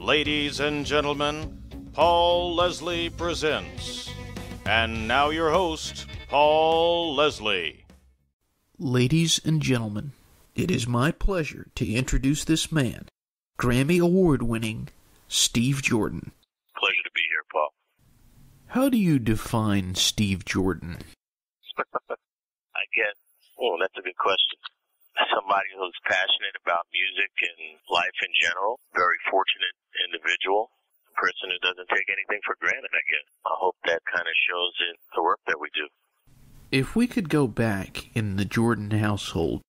Ladies and gentlemen, Paul Leslie presents. And now your host, Paul Leslie. Ladies and gentlemen, it is my pleasure to introduce this man, Grammy Award-winning Steve Jordan. Pleasure to be here, Paul. How do you define Steve Jordan? I guess, that's a good question. Somebody who's passionate about music and life in general. Very fortunate individual. A person who doesn't take anything for granted, I guess. I hope that kind of shows in the work that we do. If we could go back in the Jordan household,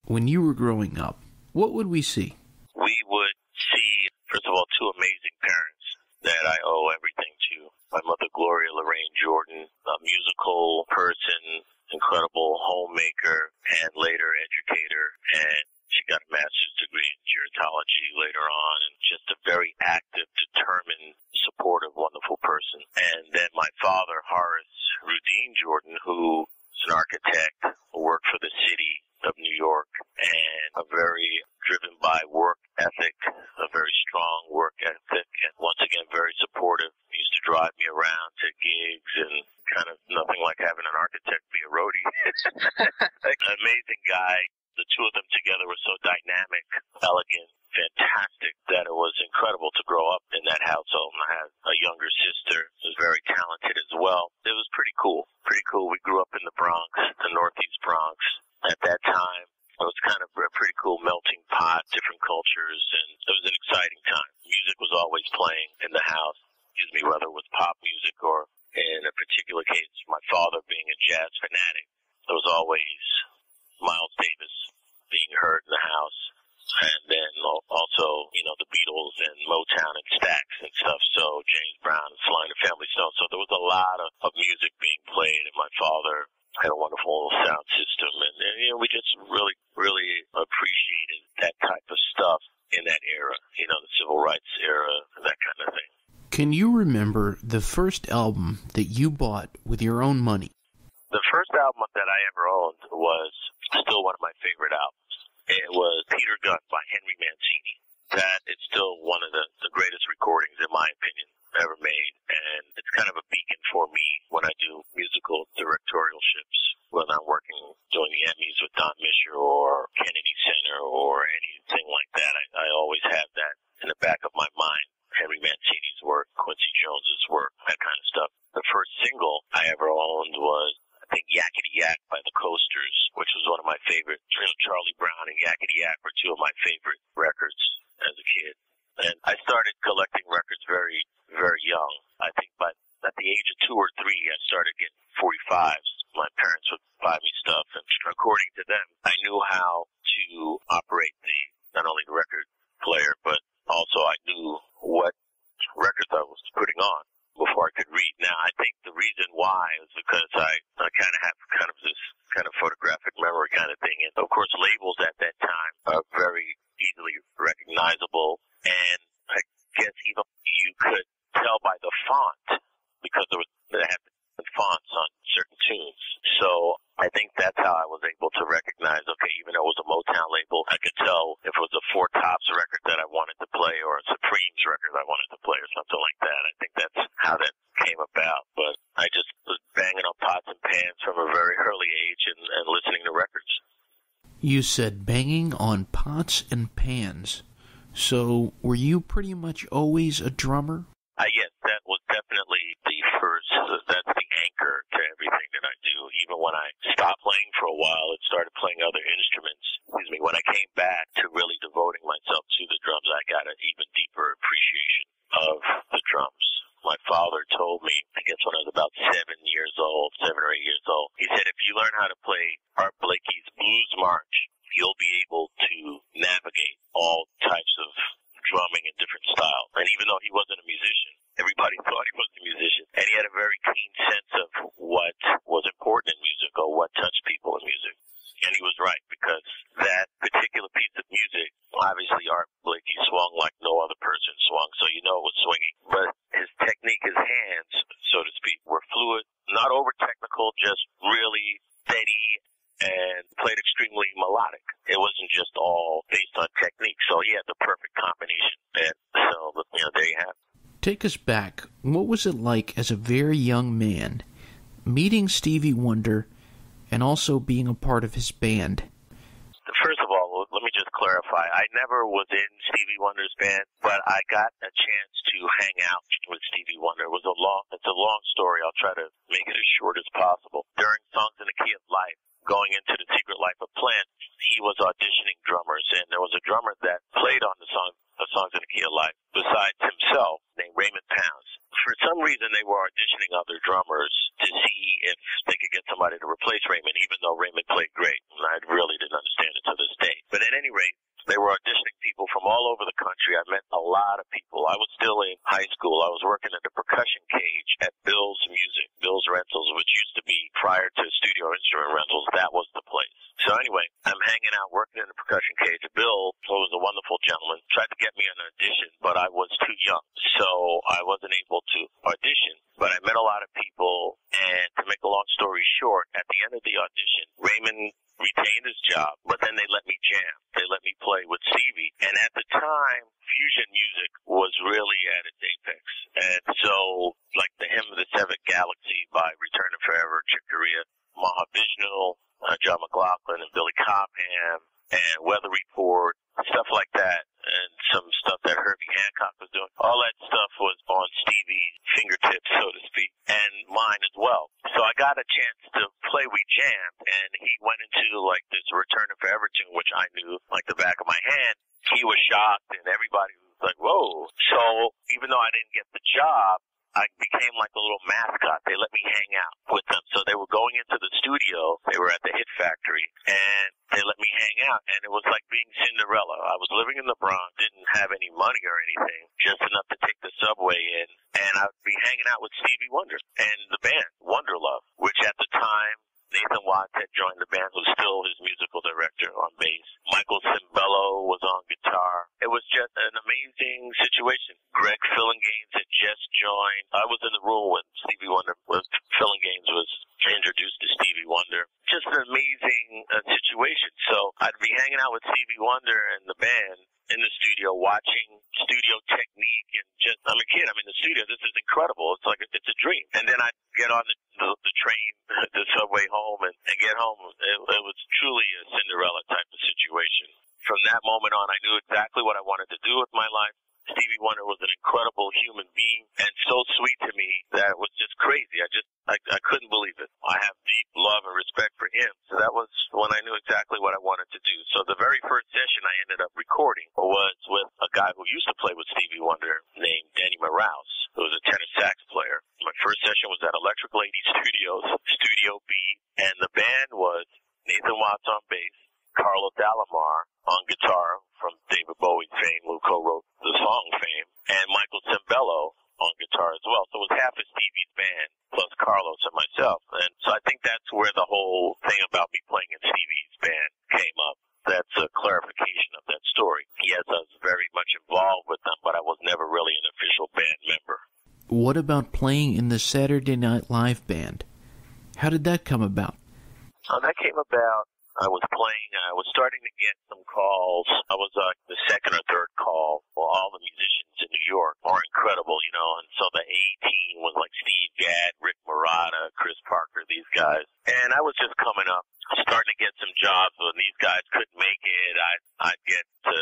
when you were growing up, what would we see? We would see, first of all, two amazing parents that I owe everything to. My mother, Gloria Lorraine Jordan, a musical person, incredible homemaker, and later educator, and she got a master's degree in gerontology later on, and just a very active, determined, supportive, wonderful person. And then my father, Horace Rudine Jordan, who is an architect, who worked for the city of New York, and a very driven by work ethic, a very strong work ethic, and once again, very supportive. He used to drive me around to gigs, and kind of nothing like having an architect be a roadie. An amazing guy. The two of them together were so dynamic, elegant, fantastic, that it was incredible to grow up in that household. And I had a younger sister who was very talented as well. It was pretty cool. Pretty cool. We grew up in the Bronx, the Northeast Bronx. At that time, it was kind of a pretty cool melting pot, different cultures, and it was an exciting time. Music was always playing in the house, whether it was pop music or, in a particular case, my father being a jazz fanatic, there was always Miles Davis being heard in the house, and then also, the Beatles and Motown and Stax and stuff, so James Brown and Sly and the Family Stone. So there was a lot of music being played, and my father had a wonderful sound system, and we just really, really appreciated that type of stuff in that era, the civil rights era, that kind of thing. Can you remember the first album that you bought with your own money? The first album that I ever owned was still one of my favorite albums. It was Peter Gunn by Henry Mancini. That is still one of the greatest recordings, in my opinion, ever made. And it's kind of a beacon for me when I do musical directorialships, when I'm working, doing the Emmys with Don Mischer or Kennedy Center or anything like that. I always have that in the back of my mind. Henry Mancini's work, Quincy Jones's work, that kind of stuff. The first single I ever owned was, I think, Yakety Yak by the Coasters, which was one of my favorite. Charlie Brown and Yakety Yak were two of my favorite records as a kid. And I started collecting records very, very young. I think at the age of 2 or 3, I started getting 45s. My parents would buy me stuff, and according to them, I knew how to operate not only the record player, but also I knew what records I was putting on before I could read. Now, I think the reason why is because I kind of have kind of this kind of photographic memory kind of thing. And, of course, labels at that time are very easily recognizable. And I guess even you could tell by the font because they had the fonts on certain tunes. So I think that's how I was able to recognize, okay, even though it was a Motown label, I could tell if it was a Four Tops record that I wanted to play or a Supremes record I wanted to play or something like that. I think that's how that came about. But I just was banging on pots and pans from a very early age and listening to records. You said banging on pots and pans. So were you pretty much always a drummer? Yes, that was definitely the first, that's the anchor to everything that I do. Even when I stopped playing for a while and started playing other instruments, when I came back to really devoting myself to the drums, I got an even deeper appreciation of the drums. My father told me, I guess when I was about 7 years old, 7 or 8 years old, he said, if you learn how to play Art Blakey's Blues March, you'll be able to navigate all types of drumming in different styles. And even though he wasn't a musician, everybody thought he was a musician. And he had a very keen sense of what was important in music or what touched people in music. And he was right, because that particular piece of music, obviously Art Blakey swung like no other person swung, so you know it was swinging. But his technique, his hands, so to speak, were fluid, not over-technical, just really steady and played extremely melodic. It wasn't just all based on technique, so he had the perfect combination. And so take us back. What was it like as a very young man, meeting Stevie Wonder and also being a part of his band? First of all, let me just clarify. I never was in Stevie Wonder's band, but I got a chance to hang out with Stevie Wonder. It's a long story. I'll try to make it as short as possible. During Songs in the Key of Life, going into The Secret Life of Plant, he was auditioning drummers, and there was a drummer that played on the Songs in the Key of Life besides himself, named Raymond Pounds. For some reason, they were auditioning other drummers to see if they could get somebody to replace Raymond, even though Raymond played great, and I really didn't understand it to this day. But at any rate, they were auditioning people from all over the country. I met a lot of people. I was still in high school. I was working at the percussion cage at Bill's Music, Bill's Rentals, which used to be prior to Studio Instrument Rentals. That was the place. So anyway, I'm hanging out, working in the percussion cage. Bill, who was a wonderful gentleman, tried to get me an audition, but I was too young, so I wasn't able to audition. But I met a lot of people, and to make a long story short, at the end of the audition, Raymond retained his job, but then they let me jam. They let me play with Stevie. And at the time, fusion music was really at its apex. And so, like the Hymn of the Seventh Galaxy by Return to Forever, Chick Corea, Mahavishnu, John McLaughlin and Billy Cobham, and Weather Report, stuff like that, and some stuff that Herbie Hancock was doing. All that stuff was on Stevie's fingertips, so to speak, and mine as well. So I got a chance to play We Jammed, and he went into like this Return to Forever tune, which I knew like the back of my hand. He was shocked, and everybody was like, whoa. So even though I didn't get the job, I became like a little mascot. They let me hang out with them. So they were going into the studio. They were at the Hit Factory, and they let me hang out. And it was like being Cinderella. I was living in the Bronx, didn't have any money or anything, just enough to take the subway in. And I'd be hanging out with Stevie Wonder and the band, Wonder Love, which at the time, Nathan Watts had joined the band, who's still his musical director on bass. Michael Cimbello was on guitar. It was just an amazing situation. Greg Fillinganes had just joined. I was in the room when Stevie Wonder, Fillinganes was introduced to Stevie Wonder. Just an amazing situation. So I'd be hanging out with Stevie Wonder and the band in the studio, watching studio technique, and just, I'm a kid, I'm in the studio, this is incredible, it's like, it's a dream. And then I'd get on the train, the subway home, and get home. It was truly a Cinderella type of situation. From that moment on, I knew exactly what I wanted to do with my life. Stevie Wonder was an incredible human being, and so sweet to me that it was just crazy. I couldn't believe it. I have deep love and respect for him. So that was when I knew exactly what I wanted to do. So the very first session I ended up recording was with a guy who used to play with Stevie Wonder named Danny Moraus, who was a tenor sax player. My first session was at Electric Lady Studios, Studio B, and the band was Nathan Watts on bass, Carlo Dalamar on guitar from David Bowie's fame, who co-wrote the song Fame, and Michael Cimbello on guitar as well. So it was half of Stevie's band plus Carlos and myself. And so I think that's where the whole thing about me playing in Stevie's band came up. That's a clarification of that story. Yes, I was very much involved with them, but I was never really an official band member. What about playing in the Saturday Night Live band? How did that come about? That came about, I was starting to get some calls. I was the second or third call. Well, all the musicians in New York are incredible, and so the A-team was like Steve Gadd, Rick Marotta, Chris Parker, these guys. And I was just coming up, starting to get some jobs when these guys couldn't make it. I'd get to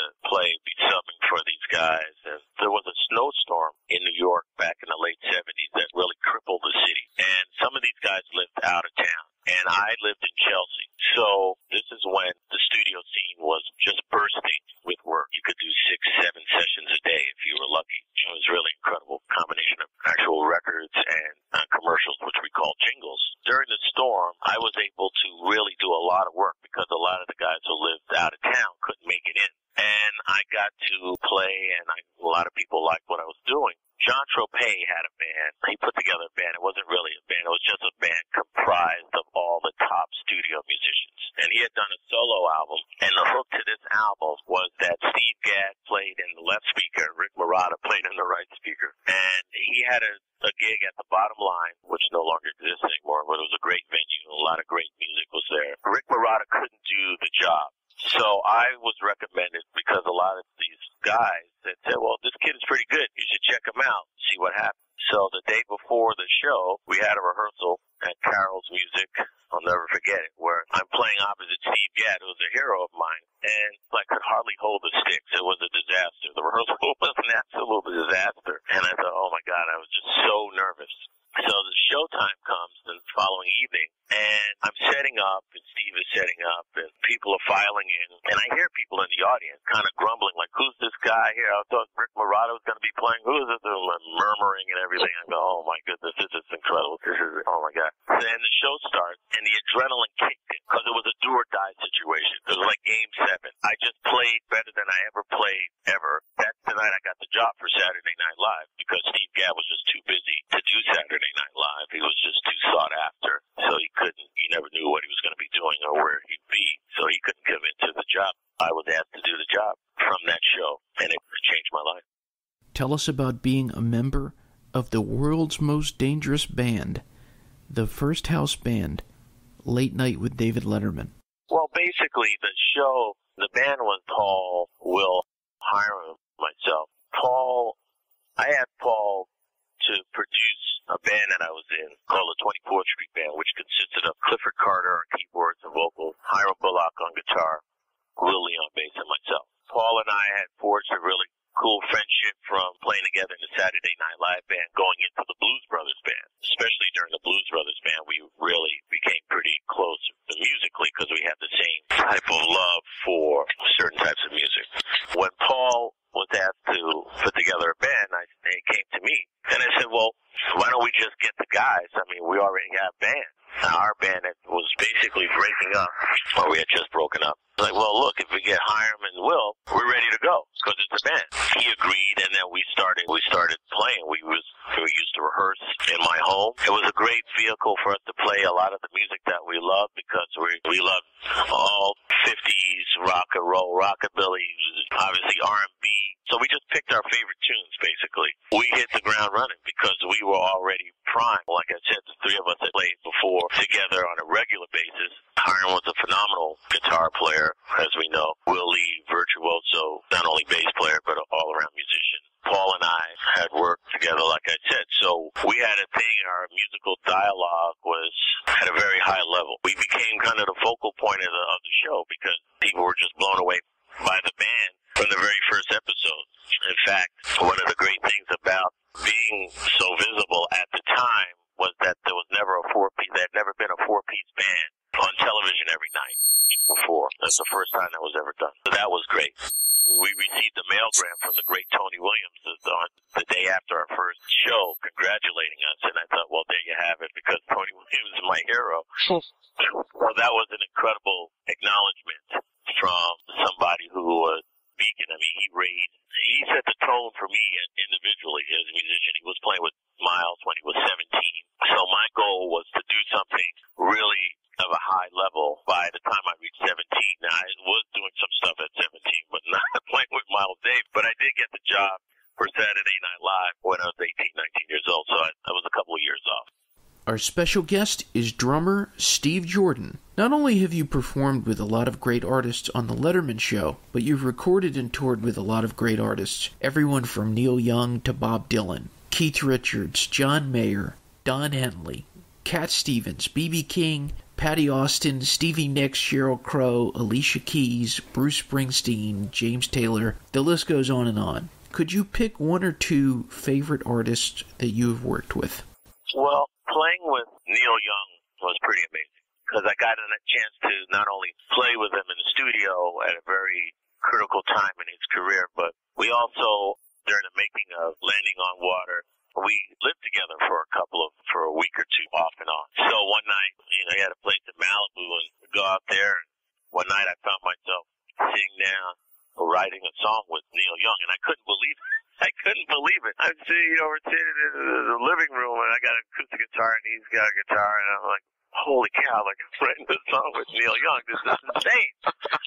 be subbing for these guys. And there was a snowstorm in New York back in the late 70s that really crippled the city. And some of these guys lived out of town, and I lived in Chelsea. So this is when the studio scene was just bursting with work. You could do 6-7 sessions a day if you were lucky. It was really incredible combination of actual records and commercials, which we call jingles. During the storm, I was able to really do a lot of work because a lot of the guys who lived out of town couldn't make it in. And I got to play, and a lot of people liked what I was doing. John Tropez had a band. He put together a band. It wasn't really a band. It was just a band comprised of all the top studio musicians. And he had done a solo album. And the hook to this album was that Steve Gadd played in the left speaker, Rick Marotta played in the right speaker. And he had a gig at the Bottom Line, which no longer exists anymore, but it was a great venue. A lot of great music was there. Rick Marotta couldn't do the job. So I was recommended because a lot of these guys that said, well, this kid is pretty good. You should check him out, see what had a rehearsal at Carol's Music. I'll never forget it, where I'm playing opposite Steve Gadd, who's a hero of mine, and I could hardly hold the sticks. It was a disaster. The rehearsal was an absolute disaster. And I thought, oh my God, I was just so nervous. So the showtime comes the following evening, and I'm setting up, and Steve is setting up, and people are filing in, and I hear people in the audience kind of grumbling, like, who's this guy here? I thought Rick Morato was going to be playing. Who is it? They're murmuring and everything. I go, oh my goodness, this is incredible. This is, oh my God. Then the show starts, and the adrenaline kicked in, because it was a do-or-die situation. It was like Game 7. I just played better than I ever played, ever. That's the night I got the job for Saturday Night Live, because Steve Gadd was just too busy to do Saturday Night Live. He was just too sought after, so he never knew what he was going to be doing or where he'd be, so he couldn't commit to the job. I was asked to do the job from that show, and it changed my life. Tell us about being a member of the world's most dangerous band, the First House Band, Late Night with David Letterman. Well, basically, the show, the band was Paul, Will, Hiram, myself. I asked Paul to produce a band that I was in called the 24th Street Band, which consisted of Clifford Carter on keyboards and vocals, Hiram Bullock on guitar, Will Lee on bass, and myself. Paul and I had forged a really cool friendship from playing together in the Saturday Night Live band going into the Blues Brothers band. Especially during the Blues Brothers band, we really became pretty close musically because we had the same type of love for certain types of music. When Paul was asked to put together a band, they came to me, and I said, well, why don't we just get the guys? I mean, we already have bands. Now, our band was basically breaking up, or we had just broken up. Like, well, look, if we get Hiram and Will, we're ready to go because it's a band. He agreed, and then we started playing. We used to rehearse in my home. It was a great vehicle for us to play a lot of the music that we love because we love all 50s rock and roll, rockabilly, obviously R&B. So we just picked our favorite tunes, basically. We hit the ground running because we were already primed. Like I said, the three of us had played before together on a regular basis. Hiram was a phenomenal guitar player, as we know. Will Lee, virtuoso, not only bass player, but an all-around musician. Paul and I had worked together, like I said. So we had a thing, our musical dialogue was at a very high level. We became kind of the focal point of the show because people were just blown away by the band from the very first episode. In fact, one of the great things about being so visible at the time was that there was never there had never been a four-piece band on television every night before. That's the first time that was ever done. So that was great. We received a mailgram from the great Tony Williams on the day after our first show congratulating us, and I thought, well, there you have it, because Tony Williams is my hero. Well, that was an incredible acknowledgement from somebody who was beacon. I mean, he set the tone for me individually as a musician. He was playing with Miles when he was 17. So my goal was to do something really of a high level by the time I reached 17. Now, I was doing some stuff at 17, but not playing with Miles Davis. But I did get the job for Saturday Night Live when I was 18, 19 years old. So I was a couple of years off. Our special guest is drummer Steve Jordan. Not only have you performed with a lot of great artists on The Letterman Show, but you've recorded and toured with a lot of great artists. Everyone from Neil Young to Bob Dylan, Keith Richards, John Mayer, Don Henley, Cat Stevens, B.B. King, Patty Austin, Stevie Nicks, Sheryl Crow, Alicia Keys, Bruce Springsteen, James Taylor. The list goes on and on. Could you pick one or two favorite artists that you have worked with? Well, playing with Neil Young was pretty amazing because I got a chance to not only play with him in the studio at a very critical time in his career, but we also, during the making of Landing on Water, we lived together for a week or two off and on. So one night, he had a place in Malibu and we'd go out there. And one night I found myself sitting down writing a song with Neil Young, and I couldn't believe it. I'm sitting, we're sitting in the living room, and I got an acoustic guitar, and he's got a guitar, and I'm like, holy cow, like, I'm writing this song with Neil Young. This is insane.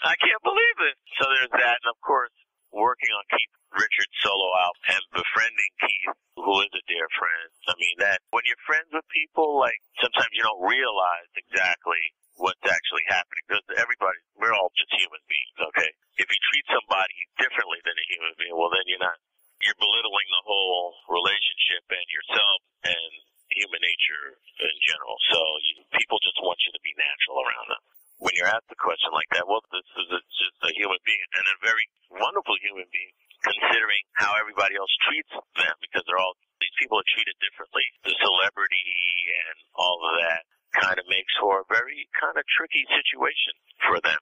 I can't believe it. So there's that, and of course, working on Keith Richards' solo album and befriending Keith, who is a dear friend. I mean, that when you're friends with people, like, sometimes you don't realize exactly what's actually happening, because we're all just human beings, okay? If you treat somebody differently than a human being, well, then you're belittling the whole relationship and yourself and human nature in general. So people just want you to be natural around them. When you're asked a question like that, well, this is just a human being, and a very wonderful human being, considering how everybody else treats them, because these people are treated differently. The celebrity and all of that kind of makes for a very kind of tricky situation for them.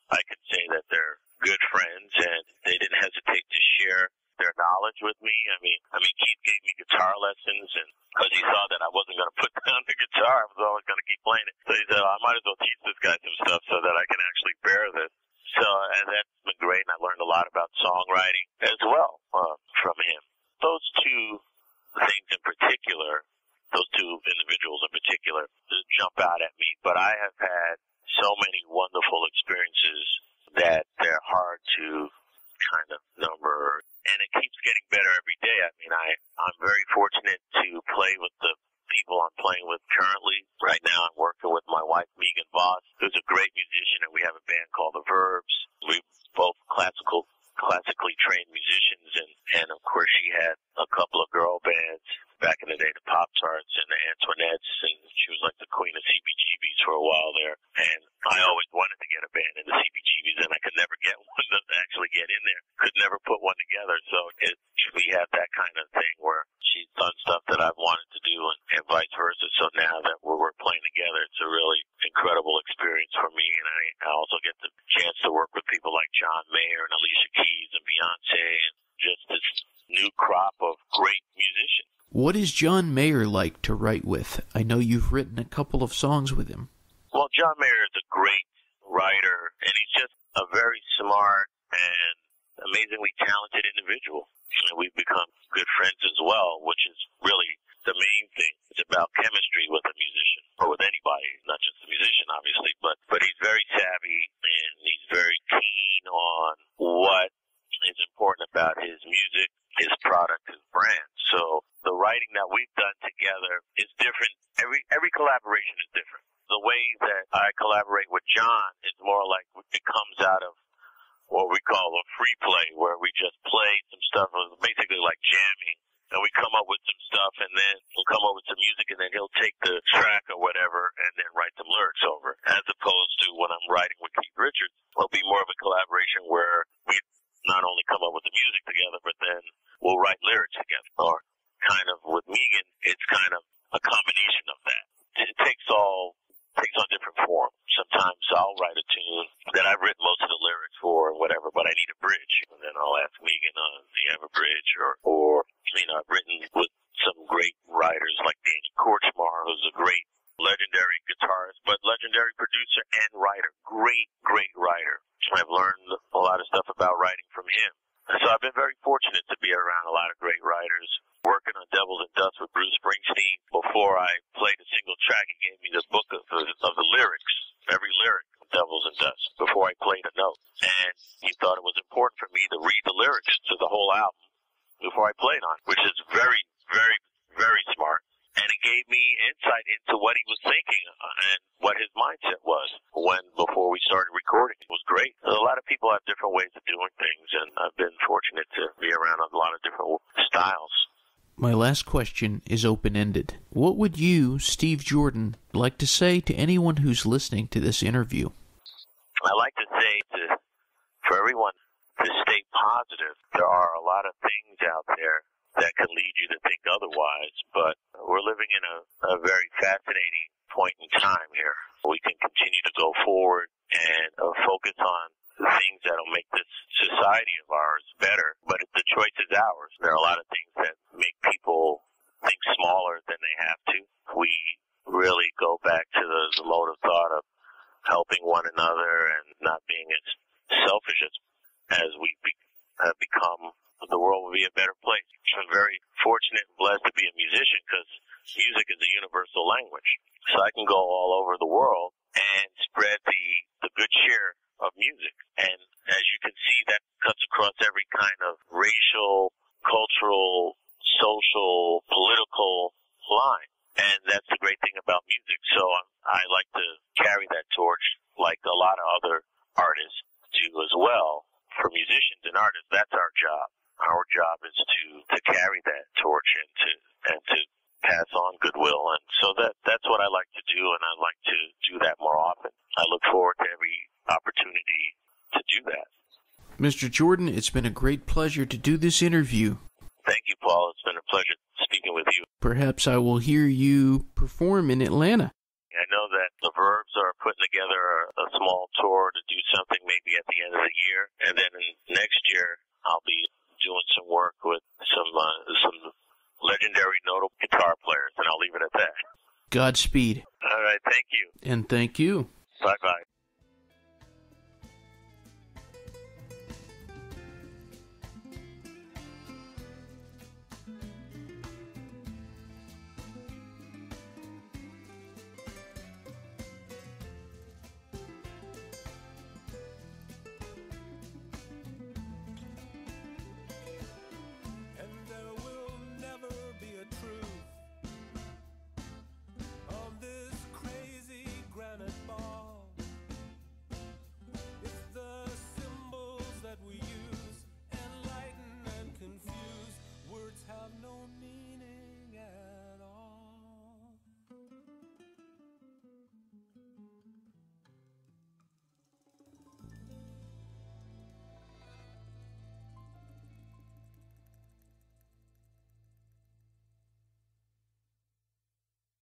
I could say that they're good friends, and they didn't hesitate to share their knowledge with me. I mean, Keith gave me guitar lessons, and because he saw that I wasn't going to put down the guitar, I was always going to keep playing it. So he said, I might as well teach this guy some stuff so that I can actually bear this. So, and that's been great, and I learned a lot about songwriting as well from him. Those two things in particular, those two individuals in particular, jump out at me. But I have had so many wonderful experiences that they're hard to kind of number, and it keeps getting better every day. I mean, I'm very fortunate to play with the people I'm playing with currently. Right now I'm working with my wife, Megan Voss, who's a great musician, and we have a band called The Verbs. We're both classically trained musicians, and of course she had a couple of girl bands back in the day, the Pop Tarts and the Antoinettes, and she was like the queen of CBGBs for a while there. And I always wanted to get a band in the CBGBs, and I could never get one to actually get in there. Could never put one together. So we have that kind of thing where she's done stuff that I've wanted to do, and vice versa. So now that we're playing together, it's a really incredible experience for me. And I also get the chance to work with people like John Mayer and Alicia Keys and Beyonce, and just this new crop of great musicians. What is John Mayer like to write with? I know you've written a couple of songs with him. Well, John Mayer is a great writer, and he's just a very smart and amazingly talented individual. And we've become good friends as well, which is really the main thing. It's about chemistry with a musician, or with anybody, not just a musician, obviously. But he's very savvy, and he's very keen on what is important about his music, his product, his brand. So the writing that we've done together is different. Every collaboration is different. The way that I collaborate with John is more like it comes out of what we call a free play, where we just play some stuff, basically like jamming, and we come up with some stuff, and then we'll come up with some music, and then he'll take the track or whatever and then write some lyrics over. As opposed to when I'm writing with Keith Richards, it'll be more of a collaboration where we not only come up with the music together, but then we'll write lyrics together. Or kind of with Megan, it's kind of a combination of that. It takes on different form. Sometimes I'll write a tune that I've written most of the lyrics for or whatever, but I need a bridge. And then I'll ask Megan, do you have a bridge? Or I've written with some great writers like Danny Korchmar, who's a great legendary guitarist, but legendary producer and writer. Great, great writer. I've learned a lot of stuff about writing from him. So I've been very fortunate to be around a lot of great writers. Working on Devils and Dust with Bruce Springsteen, before I played a single track, he gave me the book of the lyrics, every lyric of Devils and Dust, before I played a note. And he thought it was important for me to read the lyrics to the whole album before I played on it, which is very, very, very smart. And it gave me insight into what he was thinking and what his mindset was before we started recording. It was great. A lot of people have different ways of doing things, and I've been fortunate to be around a lot of different styles. My last question is open-ended. What would you, Steve Jordan, like to say to anyone who's listening to this interview? I like to say for everyone to stay positive. There are a lot of things out there that can lead you to think otherwise, but we're living in a very fascinating point in time here. We can continue to go forward and focus on the things that will make this society of ours better, but the choice is ours. There are a lot of things that make people think smaller than they have to. We really go back to the mode of thought of helping one another and not being as selfish as we have become. The world will be a better place. I'm very fortunate and blessed to be a musician, because music is a universal language. So I can go all over the world and spread the good cheer of music. And as you can see, that cuts across every kind of racial, cultural, social, political line. And that's the great thing about music. So I like to carry that torch like a lot of other artists do as well. For musicians and artists, that's our job. Our job is to carry that torch and to pass on goodwill. And so that's that's what I like to do, and I'd like to do that more often. I look forward to every opportunity to do that. Mr. Jordan, it's been a great pleasure to do this interview. Thank you, Paul. It's been a pleasure speaking with you. Perhaps I will hear you perform in Atlanta. I know that the Verbs are putting together a small tour to do something maybe at the end of the year, and then next year I'll be doing some work with some legendary notable guitar players, and I'll leave it at that. Godspeed. All right, thank you. And thank you. Bye-bye.